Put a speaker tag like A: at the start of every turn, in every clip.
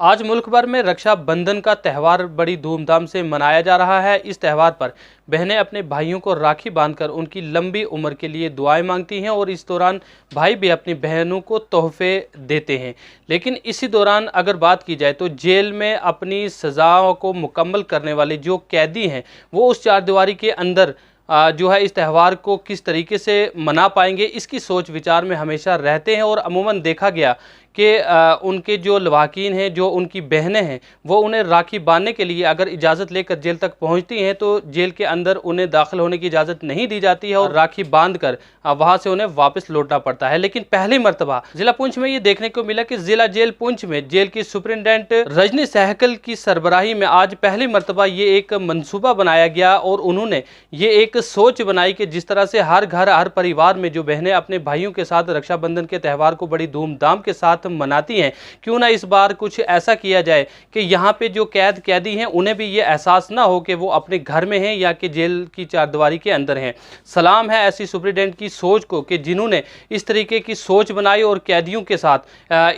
A: आज मुल्क भर में रक्षाबंधन का त्यौहार बड़ी धूमधाम से मनाया जा रहा है। इस त्यौहार पर बहनें अपने भाइयों को राखी बांधकर उनकी लंबी उम्र के लिए दुआएं मांगती हैं और इस दौरान भाई भी अपनी बहनों को तोहफे देते हैं। लेकिन इसी दौरान अगर बात की जाए तो जेल में अपनी सज़ा को मुकम्मल करने वाले जो कैदी हैं वो उस चारदीवारी के अंदर जो है इस त्यौहार को किस तरीके से मना पाएंगे, इसकी सोच विचार में हमेशा रहते हैं। और अमूमन देखा गया कि उनके जो लवाकिन हैं, जो उनकी बहनें हैं, वो उन्हें राखी बांधने के लिए अगर इजाज़त लेकर जेल तक पहुंचती हैं तो जेल के अंदर उन्हें दाखिल होने की इजाज़त नहीं दी जाती है और राखी बांधकर वहां से उन्हें वापस लौटना पड़ता है। लेकिन पहली मरतबा ज़िला पुंछ में ये देखने को मिला कि ज़िला जेल पुंछ में जेल की सुपरिटेंडेंट रजनी सहगल की सरबराही में आज पहली मरतबा ये एक मनसूबा बनाया गया और उन्होंने ये एक सोच बनाई कि जिस तरह से हर घर हर परिवार में जो बहनें अपने भाइयों के साथ रक्षाबंधन के त्यौहार को बड़ी धूमधाम के साथ मनाती हैं, क्यों ना इस बार कुछ ऐसा किया जाए कि यहाँ पे जो कैदी हैं उन्हें भी ये एहसास ना हो कि वो अपने घर में हैं या कि जेल की चारदीवारी के अंदर हैं। सलाम है ऐसी सुपरिटेंडेंट की सोच को कि जिन्होंने इस तरीके की सोच बनाई और कैदियों के साथ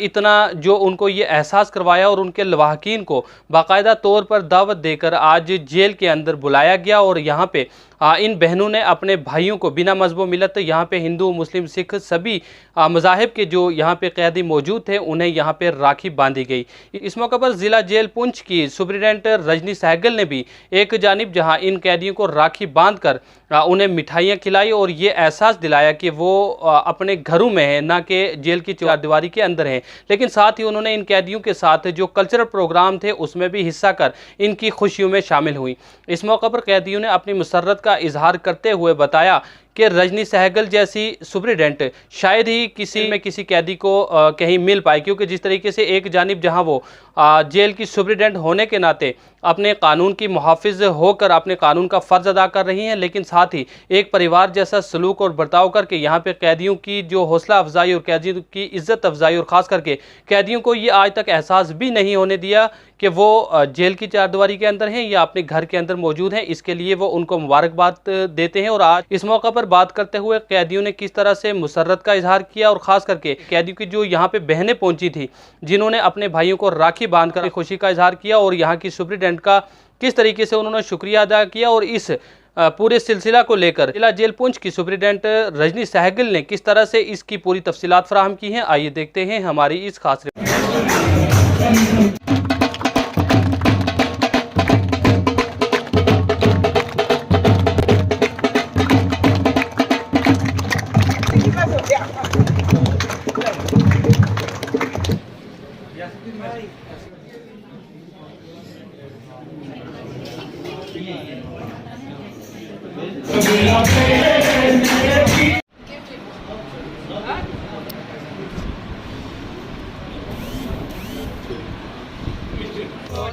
A: इतना जो उनको ये एहसास करवाया और उनके लवाहकीन को बाकायदा तौर पर दावत देकर आज जेल के अंदर बुलाया गया। और यहाँ पे इन बहनों ने अपने भाइयों को बिना मजहब मिलत, यहाँ पे हिंदू मुस्लिम सिख सभी मज़ाहिब के जो यहाँ पे कैदी मौजूद थे उन्हें यहाँ पे राखी बांधी गई। इस मौके पर ज़िला जेल पुंछ की सुपरिटेंडेंट रजनी सहगल ने भी एक जानिब जहाँ इन कैदियों को राखी बांधकर उन्हें मिठाइयाँ खिलाई और ये एहसास दिलाया कि वो अपने घरों में हैं, ना कि जेल की चारदीवारी के अंदर हैं। लेकिन साथ ही उन्होंने इन कैदियों के साथ जो कल्चरल प्रोग्राम थे उसमें भी हिस्सा कर इनकी खुशियों में शामिल हुई। इस मौके पर कैदियों ने अपनी मुसर्रत का इजहार करते हुए बताया कि रजनी सहगल जैसी सुपरिटेंडेंट शायद ही किसी कैदी को कहीं मिल पाए, क्योंकि जिस तरीके से एक जानिब जहां वो जेल की सुपरिटेंडेंट होने के नाते अपने कानून की मुहाफिज होकर अपने कानून का फ़र्ज़ अदा कर रही हैं, लेकिन साथ ही एक परिवार जैसा सलूक और बर्ताव करके यहाँ पे कैदियों की जो हौसला अफजाई और कैदियों की इज़्ज़त अफजाई और ख़ास करके कैदियों को ये आज तक एहसास भी नहीं होने दिया कि वो जेल की चारदीवारी के अंदर हैं या अपने घर के अंदर मौजूद हैं। इसके लिए वो उनको मुबारकबाद देते हैं। और आज इस मौका पर बात करते हुए कैदियों ने किस तरह से मुसर्रत का इजहार किया और ख़ास करके कैदियों की जो यहाँ पे बहनें पहुँची थी जिन्होंने अपने भाइयों को राखी बांधकर खुशी का इजहार किया और यहाँ की सुपरिटेंडेंट का किस तरीके से उन्होंने शुक्रिया अदा किया। और इस पूरे सिलसिला को लेकर जिला जेल पुंछ की सुपरिटेंडेंट रजनी सहगल ने किस तरह से इसकी पूरी तफसीलात फराहम की हैं, आइए देखते हैं हमारी इस खास रिपोर्ट।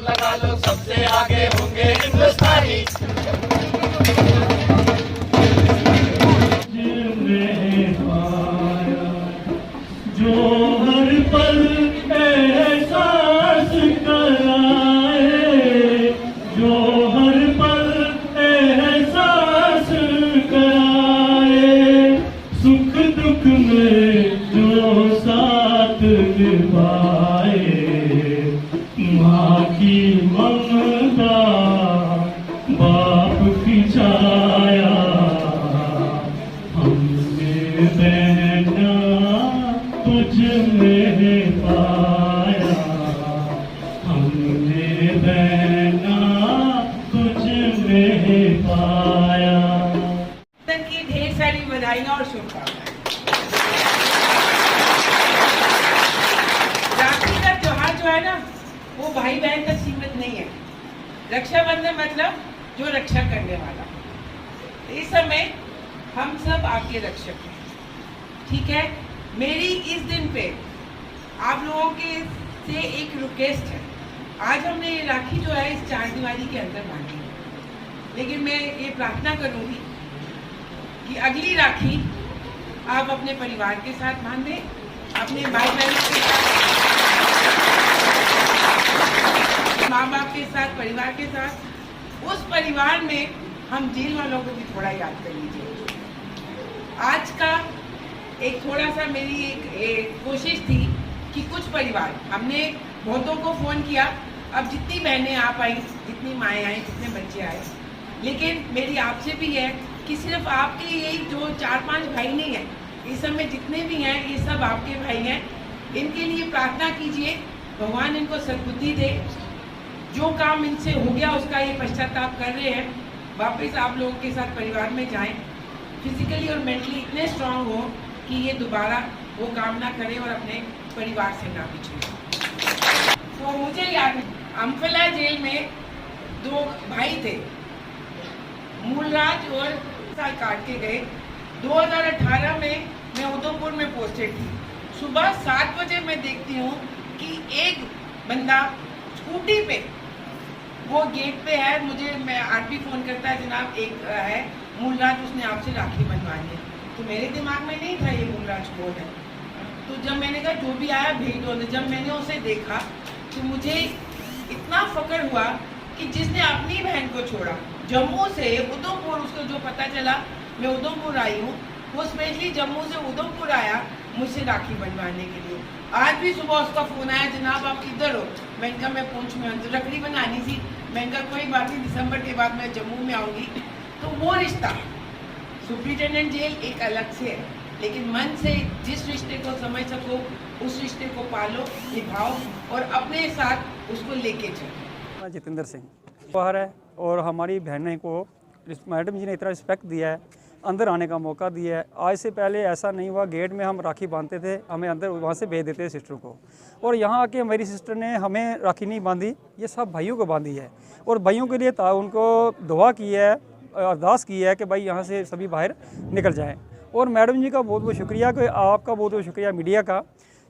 B: लगा लो सबसे आगे होंगे हिंदुस्तानी। जो हर पल एहसास कराए, जो हर पल एहसास कराए, सुख दुख में जो साथ निभाए, माँ की ममता बाप की छाया, हमने बहना तुझ में पाया, हमने बहना तुझ में पाया।
C: की ढेर सारी बधाइयाँ और शुभकामनाएं। राखी का त्योहार जो है ना वो भाई बहन तक सीमित नहीं है। रक्षाबंधन मतलब जो रक्षा करने वाला। इस समय हम सब आपके रक्षक हैं, ठीक है। मेरी इस दिन पे आप लोगों के से एक रिक्वेस्ट है। आज हमने ये राखी जो है इस चारदीवारी के अंदर बांधी है, लेकिन मैं ये प्रार्थना करूंगी कि अगली राखी आप अपने परिवार के साथ बांधें, अपने भाई बहनों के साथ, माँ बाप के साथ, परिवार के साथ। उस परिवार में हम जेल वालों को भी थोड़ा याद कर लीजिए। आज का एक थोड़ा सा मेरी एक कोशिश थी कि कुछ परिवार हमने बहुतों को फ़ोन किया, अब जितनी बहनें आप आई, जितनी माएँ आई, जितने बच्चे आए, लेकिन मेरी आपसे भी है कि सिर्फ आपके यही जो 4-5 भाई नहीं हैं, इस समय जितने भी हैं ये सब आपके भाई हैं। इनके लिए प्रार्थना कीजिए, भगवान इनको सद्बुद्धि दे। जो काम इनसे हो गया उसका ये पश्चाताप कर रहे हैं, वापस आप लोगों के साथ परिवार में जाएं, फिजिकली और मेंटली इतने स्ट्रांग हो कि ये दोबारा वो काम ना करें और अपने परिवार से ना बिछड़े। तो मुझे याद है अम्फला जेल में 2 भाई थे, मूलराज और साल काट के गए। 2018 में मैं उदयपुर में पोस्टेड थी। सुबह 7 बजे मैं देखती हूँ कि एक बंदा स्कूटी पे, वो गेट पे है, मैं आरपी फोन करता है, जनाब एक है मूलराज, उसने आपसे राखी बनवानी है। तो मेरे दिमाग में नहीं था ये मूलराज कौन है। तो जब मैंने कहा जो भी आया भेज दो, जब मैंने उसे देखा तो मुझे इतना फक्र हुआ कि जिसने अपनी बहन को छोड़ा जम्मू से उधमपुर, उसको जो पता चला मैं उधमपुर आई हूँ, वो स्पेशली जम्मू से उधमपुर आया मुझसे राखी बनवाने के लिए। आज भी सुबह उसका फोन आया, जनाब आप किधर हो? मैंने कहा मैं पूंछ में हूँ, रखड़ी बनानी थी। मैंने कहा कोई बात नहीं, दिसंबर के बाद मैं जम्मू में आऊँगी। तो वो रिश्ता सुप्रिटेंडेंट जेल एक अलग से है, लेकिन मन से जिस रिश्ते को समझ सको उस रिश्ते को पालो, निभाओ और अपने साथ उसको लेके चलो।
D: जितेंद्र सिंह बाहर है और हमारी बहनें को मैडम जी ने इतना रिस्पेक्ट दिया है, अंदर आने का मौका दिया है। आज से पहले ऐसा नहीं हुआ, गेट में हम राखी बांधते थे, हमें अंदर वहाँ से भेज देते थे सिस्टर को, और यहाँ आके मेरी सिस्टर ने हमें राखी नहीं बांधी, ये सब भाइयों को बांधी है। और भाइयों के लिए उनको दुआ की है, अरदास की है कि भाई यहाँ से सभी बाहर निकल जाएँ। और मैडम जी का बहुत बहुत शुक्रिया, कि आपका बहुत बहुत शुक्रिया मीडिया का,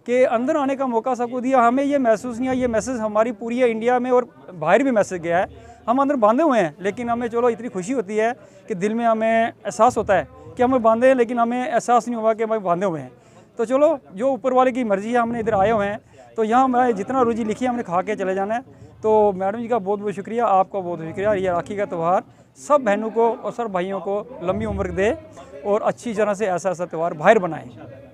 D: कि अंदर आने का मौका सबको दिया। हमें ये महसूस नहीं है, ये मैसेज हमारी पूरी इंडिया में और बाहर भी मैसेज गया है। हम अंदर बांधे हुए हैं, लेकिन हमें चलो इतनी खुशी होती है कि दिल में हमें एहसास होता है कि हमें बांधे हैं, लेकिन हमें एहसास नहीं हुआ कि हम बांधे हुए हैं। तो चलो जो ऊपर वाले की मर्ज़ी है, हमने इधर आए हुए हैं, तो यहाँ हमें जितना रोज़ी लिखी है हमने खा के चले जाना है। तो मैडम जी का बहुत बहुत शुक्रिया, आपका बहुत शुक्रिया। ये राखी का त्यौहार सब बहनों को और सब भाइयों को लंबी उम्र दे और अच्छी तरह से ऐसा त्यौहार बाहर बनाए।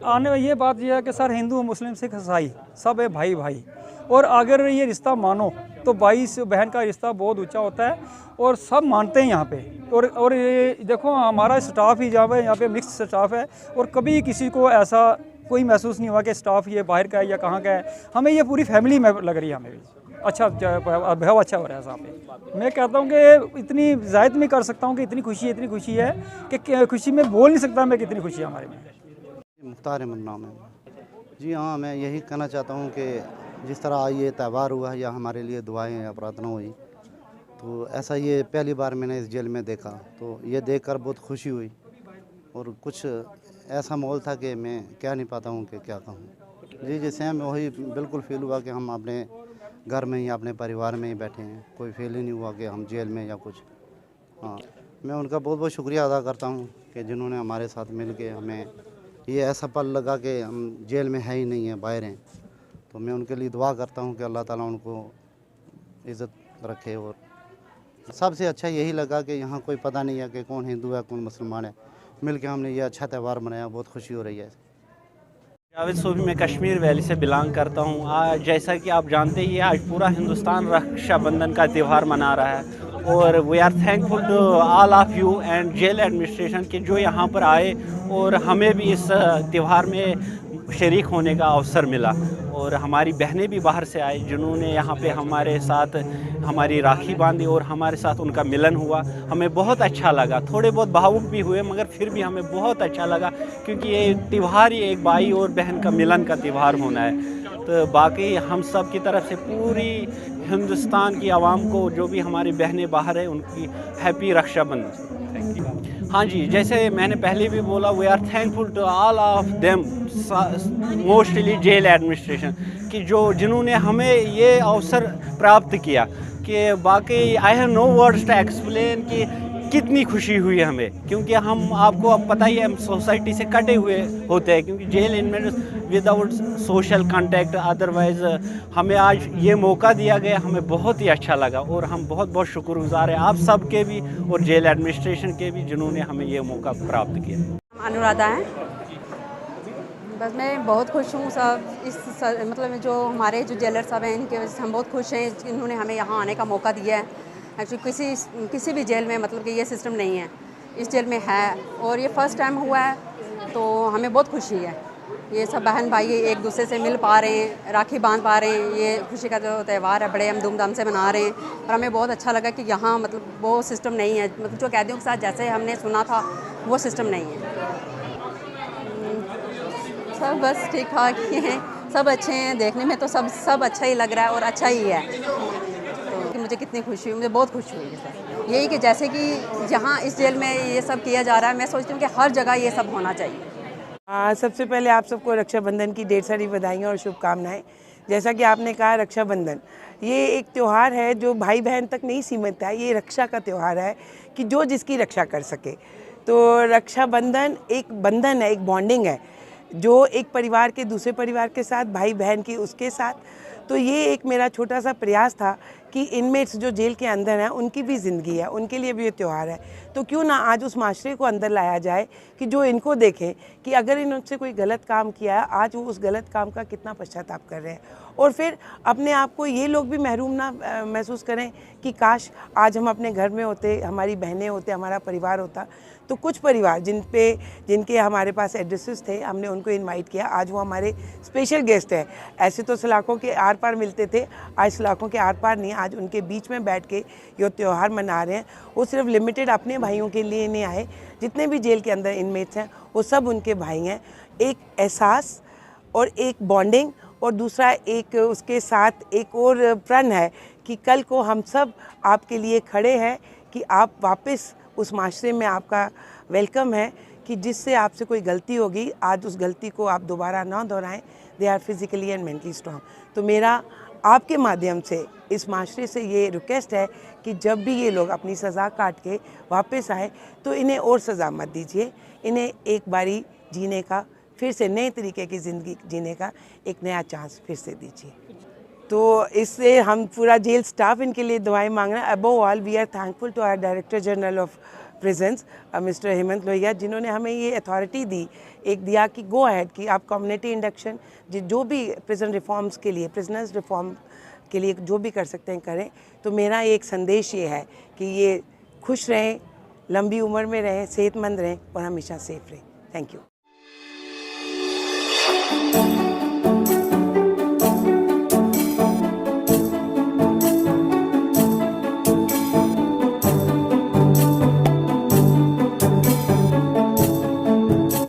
D: आने में ये बात यह है कि सर हिंदू मुस्लिम सिख ईसाई सब है भाई भाई, और अगर ये रिश्ता मानो तो भाई से बहन का रिश्ता बहुत ऊंचा होता है और सब मानते हैं यहाँ पे। और ये देखो हमारा स्टाफ ही जहाँ पे यहाँ पे मिक्स स्टाफ है, और कभी किसी को ऐसा कोई महसूस नहीं हुआ कि स्टाफ ये बाहर का है या कहाँ का है। हमें ये पूरी फैमिली में लग रही है, हमें भी अच्छा अनुभव अच्छा हो रहा है साहब पे। मैं कहता हूँ कि इतनी जायद नहीं कर सकता हूँ कि इतनी खुशी है कि खुशी में बोल नहीं सकता मैं, कितनी खुशी है हमारे में।
E: मुख्तार अहमद नाम है जी। हाँ, मैं यही कहना चाहता हूँ कि जिस तरह ये त्यौहार हुआ या हमारे लिए दुआएं या प्रार्थना हुई, तो ऐसा ये पहली बार मैंने इस जेल में देखा, तो ये देखकर बहुत खुशी हुई। और कुछ ऐसा माहौल था कि मैं कह नहीं पाता हूँ कि क्या कहूँ जी। जैसे हमें वही बिल्कुल फील हुआ कि हम अपने घर में ही अपने परिवार में ही बैठे हैं, कोई फील ही नहीं हुआ कि हम जेल में या कुछ। हाँ, मैं उनका बहुत बहुत शुक्रिया अदा करता हूँ कि जिन्होंने हमारे साथ मिल के हमें ये ऐसा पल लगा कि हम जेल में है ही नहीं है, बाहर हैं। तो मैं उनके लिए दुआ करता हूँ कि अल्लाह ताला उनको इज़्ज़त रखे। और सबसे अच्छा यही लगा कि यहाँ कोई पता नहीं है कि कौन हिंदू है कौन मुसलमान है, मिल के हमने ये अच्छा त्यौहार मनाया, बहुत खुशी हो रही है।
F: जावेद सूफी, मैं कश्मीर वैली से बिलोंग करता हूँ। आज जैसा कि आप जानते ही आज पूरा हिंदुस्तान रक्षाबंधन का त्यौहार मना रहा है, और we are thankful to all of you and jail administration के जो यहाँ पर आए और हमें भी इस त्यौहार में शरीक होने का अवसर मिला। और हमारी बहनें भी बाहर से आई जिन्होंने यहाँ पे हमारे साथ हमारी राखी बांधी और हमारे साथ उनका मिलन हुआ। हमें बहुत अच्छा लगा, थोड़े बहुत भावुक भी हुए, मगर फिर भी हमें बहुत अच्छा लगा, क्योंकि ये त्यौहार ही एक भाई और बहन का मिलन का त्यौहार होना है। तो बाकी हम सब की तरफ से पूरी हिंदुस्तान की आवाम को, जो भी हमारी बहनें बाहर है, उनकी हैप्पी रक्षाबंधन। हाँ जी, जैसे मैंने पहले भी बोला, we are thankful to all of them, mostly jail administration कि जिन्होंने हमें ये अवसर प्राप्त किया। कि बाकी I have no words to explain कि कितनी खुशी हुई हमें, क्योंकि हम आपको अब पता ही है हम सोसाइटी से कटे हुए होते हैं, क्योंकि जेल इनमें विदाउट सोशल कांटेक्ट। अदरवाइज़ हमें आज ये मौका दिया गया, हमें बहुत ही अच्छा लगा और हम बहुत बहुत शुक्रगुजार हैं आप सब के भी और जेल एडमिनिस्ट्रेशन के भी, जिन्होंने हमें ये मौका प्राप्त किया।
G: अनुराधा है। बस मैं बहुत खुश हूँ सब मतलब जो हमारे जो जेलर साहब हैं इनके वजह से हम बहुत खुश हैं। इन्होंने हमें यहाँ आने का मौका दिया है। एक्चुअली किसी भी जेल में मतलब कि ये सिस्टम नहीं है, इस जेल में है और ये फर्स्ट टाइम हुआ है, तो हमें बहुत खुशी है। ये सब बहन भाई एक दूसरे से मिल पा रहे हैं, राखी बांध पा रहे हैं। ये खुशी का जो त्यौहार है बड़े हम धूमधाम से मना रहे हैं और हमें बहुत अच्छा लगा कि यहाँ मतलब वो सिस्टम नहीं है, मतलब जो कैदियों के साथ जैसे हमने सुना था वो सिस्टम नहीं है। सब बस ठीक ठाक ही हैं, सब अच्छे हैं, देखने में तो सब अच्छा ही लग रहा है और अच्छा ही है। तो मुझे कितनी खुशी हुई, मुझे बहुत खुशी हुई है सर। यही कि जैसे कि जहाँ इस जेल में ये सब किया जा रहा है, मैं सोचती हूँ कि हर जगह ये सब होना चाहिए।
C: सबसे पहले आप सबको रक्षाबंधन की ढेर सारी बधाइयाँ और शुभकामनाएं। जैसा कि आपने कहा, रक्षाबंधन ये एक त्यौहार है जो भाई बहन तक नहीं सीमित है, ये रक्षा का त्यौहार है कि जो जिसकी रक्षा कर सके। तो रक्षाबंधन एक बंधन है, एक बॉन्डिंग है जो एक परिवार के दूसरे परिवार के साथ, भाई बहन की उसके साथ। तो ये एक मेरा छोटा सा प्रयास था कि इनमेट्स जो जेल के अंदर हैं उनकी भी ज़िंदगी है, उनके लिए भी ये त्यौहार है। तो क्यों ना आज उस माशरे को अंदर लाया जाए कि जो इनको देखें कि अगर इन्होंने कोई गलत काम किया है, आज वो उस गलत काम का कितना पश्चाताप कर रहे हैं, और फिर अपने आप को ये लोग भी महरूम ना महसूस करें कि काश आज हम अपने घर में होते, हमारी बहनें होते, हमारा परिवार होता। तो कुछ परिवार जिनके हमारे पास एड्रेसेस थे, हमने उनको इनवाइट किया। आज वो हमारे स्पेशल गेस्ट हैं। ऐसे तो सलाखों के आर पार मिलते थे, आज सलाखों के आर पार नहीं, आज उनके बीच में बैठ के ये त्यौहार मना रहे हैं। वो सिर्फ लिमिटेड अपने भाइयों के लिए नहीं आए, जितने भी जेल के अंदर इनमेट्स हैं वो सब उनके भाई हैं। एक एहसास और एक बॉन्डिंग, और दूसरा एक उसके साथ एक और प्रण है कि कल को हम सब आपके लिए खड़े हैं, कि आप वापस उस माशरे में आपका वेलकम है, कि जिससे आपसे कोई गलती होगी आज उस गलती को आप दोबारा ना दोहराएं। They are physically and mentally strong. तो मेरा आपके माध्यम से इस माशरे से ये रिक्वेस्ट है कि जब भी ये लोग अपनी सज़ा काट के वापस आए तो इन्हें और सज़ा मत दीजिए, इन्हें एक बारी जीने का, फिर से नए तरीके की ज़िंदगी जीने का एक नया चांस फिर से दीजिए। तो इससे हम पूरा जेल स्टाफ इनके लिए दुआएं मांग रहे हैं। Above all we are thankful to our director general of prisons mister Hemant Lohia, जिन्होंने हमें ये अथॉरिटी दी, एक दिया कि गो अहेड कि आप कम्युनिटी इंडक्शन जो भी प्रिजन रिफॉर्म्स के लिए, प्रिजनर्स रिफॉर्म के लिए जो भी कर सकते हैं करें। तो मेरा एक संदेश ये है कि ये खुश रहें, लंबी उम्र में रहें, सेहतमंद रहें और हमेशा सेफ रहें। Thank you.